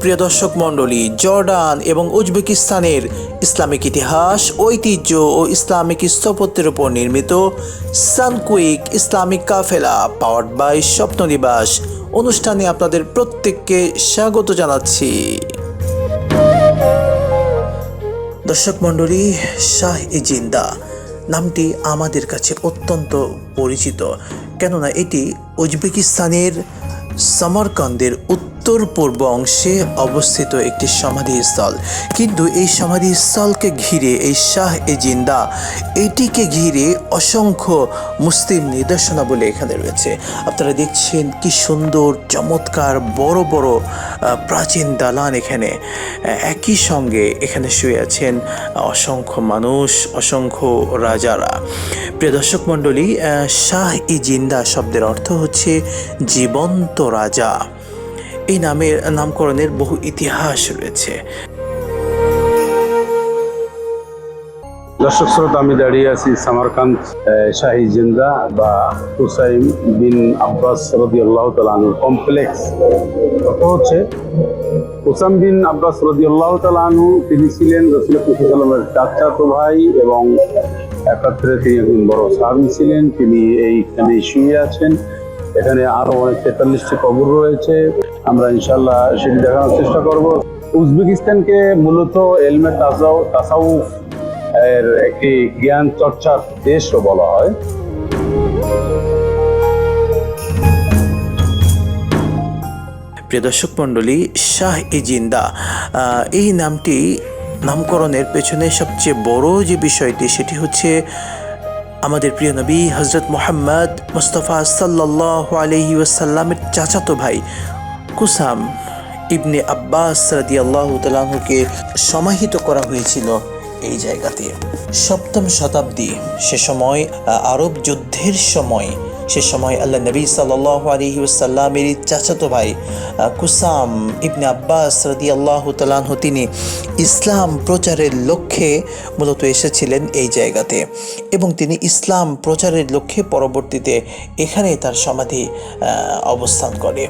প্রিয় দর্শক মণ্ডলী, জর্ডান এবং উজবেকিস্তানের ইসলামিক ইতিহাস, ঐতিহ্য ও ইসলামিক স্থাপত্যের উপর নির্মিত সানকুইক ইসলামিক কাফেলা পাওয়ার্ড বাই স্বপ্ননিবাস অনুষ্ঠানে আপনাদের প্রত্যেককে স্বাগত জানাচ্ছি। দর্শক মণ্ডলী, শাহ-ই-জিন্দা নামটি আমাদের কাছে অত্যন্ত পরিচিত, কেননা এটি উজবেকিস্তানের সমরকন্দের উত্তর পূর্ব অংশে অবস্থিত একটি সমাধিস্থল। কিন্তু এই সমাধিস্থলকে ঘিরে এই শাহ-ই-জিন্দা এটিকে ঘিরে অসংখ্য মুসলিম নিদর্শনাবলী এখানে রয়েছে। আপনারা দেখছেন কি সুন্দর চমৎকার বড় বড় প্রাচীন দালান। এখানে একই সঙ্গে এখানে শুয়ে আছেন অসংখ্য মানুষ, অসংখ্য রাজারা। প্রিয় দর্শক মণ্ডলী, শাহ-ই-জিন্দা শব্দের অর্থ হচ্ছে জীবন্ত রাজা। এই নামের নামকরণের বহু ইতিহাস রয়েছে। দর্শক শ্রোতা, আমি দাঁড়িয়ে আছি সামারকান্দ শাহ-ই-জিন্দা বা হুসাইন বিন আব্বাস রাদিয়াল্লাহু তাআলা আনহু কমপ্লেক্স। কথা হচ্ছে হুসাইন বিন আব্বাস রাদিয়াল্লাহু তাআলা আনহু তিনি ছিলেন রাসূল সাল্লাল্লাহু আলাইহি ওয়াসাল্লামের চাচাতো ভাই এবং একাত্রে তিনি একজন বড় সাহাবী ছিলেন। তিনি এইখানে শুয়ে আছেন। এখানে আরো অনেক 43টি কবর রয়েছে। আমরা ইনশাআল্লাহ সেটি দেখানোর চেষ্টা করব। উজবেকিস্তানকে মূলত এলমে তাসাউফ এর একটি জ্ঞান চর্চার দেশও বলা হয়। প্রিয় দর্শক মণ্ডলী, শাহ-ই-জিন্দা এই নামটি নামকরণের পেছনে সবচেয়ে বড় যে বিষয়টি সেটি হচ্ছে আমাদের প্রিয় নবী হযরত মুহাম্মদ মুস্তাফা সাল্লাল্লাহু আলাইহি ওয়াসাল্লামের চাচাতো ভাই কুসাম ইবনে আব্বাস রাদিয়াল্লাহু তাআলা আনহুকে সমাহিত করা হয়েছিল এই জায়গাতে। সপ্তম শতাব্দী, সে সময় আরব যুদ্ধের সময়, সে সময় আল্লাহ নবী সাল্লাল্লাহু আলাইহি ওয়াসাল্লামের চাচাতো ভাই কুসাম ইবনে আব্বাস রাদিয়াল্লাহু তাআলা আনহু তিনি ইসলাম প্রচারের লক্ষ্যে মূলত এসেছিলেন এই জায়গাতে, এবং তিনি ইসলাম প্রচারের লক্ষ্যে পরবর্তীতে এখানে তার সমাধি অবস্থান করে।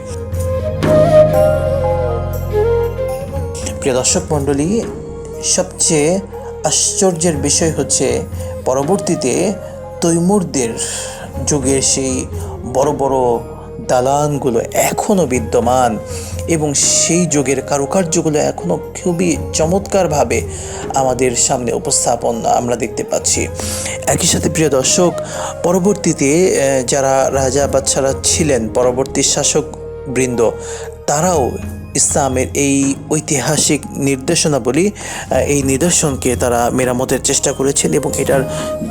প্রিয় দর্শক মণ্ডলী, সবচেয়ে আশ্চর্যের বিষয় হচ্ছে পরবর্তীতে তৈমুরদের যুগের সেই বড় বড় দালানগুলো এখনও বিদ্যমান এবং সেই যুগের কারুকার্যগুলো এখনও খুবই চমৎকারভাবে আমাদের সামনে উপস্থাপন আমরা দেখতে পাচ্ছি। একই সাথে প্রিয় দর্শক, পরবর্তীতে যারা রাজা বাদশারা ছিলেন, পরবর্তী শাসক বৃন্দ, তারাও ইসলামের এই ঐতিহাসিক নির্দেশনাবলী, এই নিদর্শনকে তারা মেরামতের চেষ্টা করেছেন এবং এটার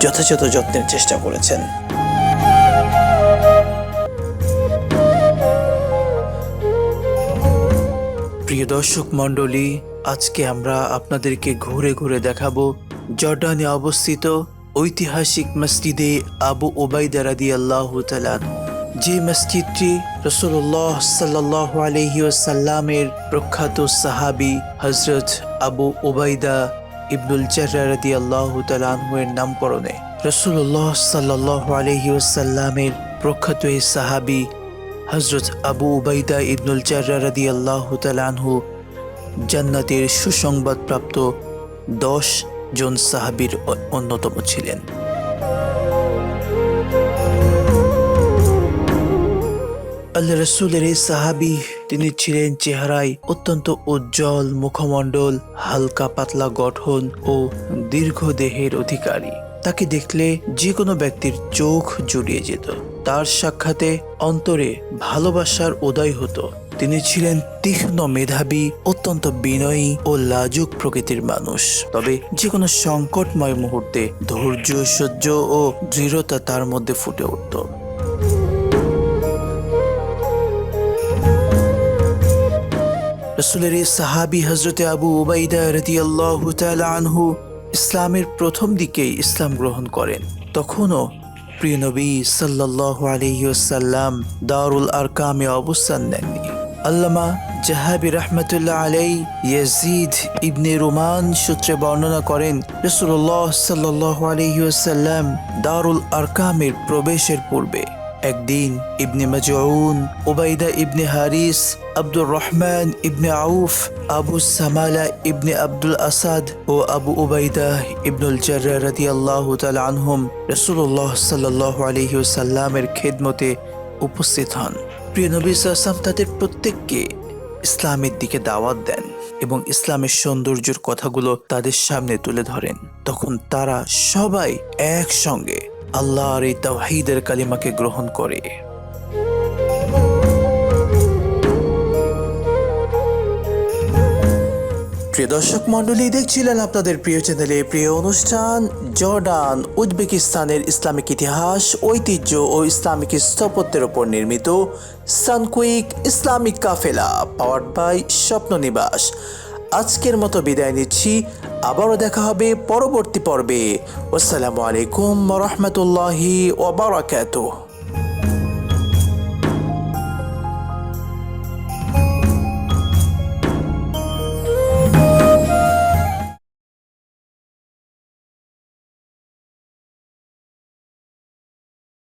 যথাযথ যত্নের চেষ্টা করেছেন। প্রিয় দর্শক মণ্ডলী, আজকে আমরা আপনাদেরকে ঘুরে ঘুরে দেখাবো জর্ডানে অবস্থিত ঐতিহাসিক মসজিদে আবু উবাইদা রাদিয়াল্লাহু তাআলা আনহু। যে মসজিদটি রাসূলুল্লাহ সাল্লাল্লাহু আলাইহি ওয়াসাল্লামের প্রখ্যাত সাহাবী হযরত আবু উবাইদা ইবনুল জাররাহ রাদিয়াল্লাহু তাআলা আনহু এর নামকরণে, রাসূলুল্লাহ সাল্লাল্লাহু আলাইহি ওয়াসাল্লামের প্রখ্যাত এই সাহাবী হযরত আবু উবাইদা ইবনুল জাররাহ রাদিয়াল্লাহু তাআলা আনহু জান্নাতের সুসংবাদপ্রাপ্ত 10 জন সাহাবীর অন্যতম ছিলেন। আল্লাহ রাসূলের এই সাহাবী, তিনি ছিলেন চেহারায় অত্যন্ত উজ্জ্বল মুখমণ্ডল, হালকা পাতলা গঠন ও দীর্ঘ দেহের অধিকারী। তাকে দেখলে যে কোনো ব্যক্তির চোখ জুড়িয়ে যেত। তার সাক্ষাতে অন্তরে ভালোবাসার উদয় হতো। তিনি ছিলেন তীক্ষ্ণ মেধাবী, অত্যন্ত বিনয়ী ও লাজুক প্রকৃতির মানুষ। তবে যে কোনো সংকটময় মুহূর্তে ধৈর্য, সহ্য ও দৃঢ়তা তার মধ্যে ফুটে উঠত। রাসূলের এই সাহাবী হযরতে আবু উবাইদা রাদিয়াল্লাহু তাআলা আনহু ইসলামের প্রথম দিকেই ইসলাম গ্রহণ করেন। তখনও প্রিয় নবী সাল্লাল্লাহু আলাইহি ওয়াসাল্লাম দারুল আরকামে অবস্থান নেননি। আল্লামা জাহাবি রাহমাতুল্লাহ আলাইহি ইয়াজিদ ইবনে রুমান সূত্রে বর্ণনা করেন, রাসূলুল্লাহ সাল্লাল্লাহু আলাইহি ওয়াসাল্লাম দারুল আরকামের প্রবেশের পূর্বে একদিন ইবনে মাজউন, উবাইদা ইবনে হারিস, আব্দুর রহমান ইবনে আউফ, আবু সামালা ইবনে আব্দুল আসাদ ও আবু উবাইদা ইবনুল জাররাহ রাদিয়াল্লাহু তাআলা আনহুম রাসূলুল্লাহ সাল্লাল্লাহু আলাইহি ওয়াসাল্লামের খেদমতে উপস্থিত হন। প্রিয় নবী সাল্লাল্লাহু আলাইহি ওয়াসাল্লাম তাদের প্রত্যেককে ইসলামের দিকে দাওয়াত দেন এবং ইসলামের সৌন্দর্যের কথাগুলো তাদের সামনে তুলে ধরেন। তখন তারা সবাই একসঙ্গে আল্লাহর এই তাওহীদের কালিমাকে গ্রহণ করে। প্রিয় দর্শক মণ্ডলী, দেখছিলেন আপনাদের প্রিয় চ্যানেলে প্রিয় অনুষ্ঠান জর্ডান উজবেকিস্তানের ইসলামিক ইতিহাস, ঐতিহ্য ও ইসলামিক স্থাপত্যের উপর নির্মিত সানকুইক ইসলামিক কাফেলা পাওয়ার্ড বাই স্বপ্ন নিবাস। আজকের মতো বিদায় নিচ্ছি, আবারও দেখা হবে পরবর্তী পর্বে। আসসালামু আলাইকুম ওয়া রাহমাতুল্লাহি ওয়া বারাকাতুহু।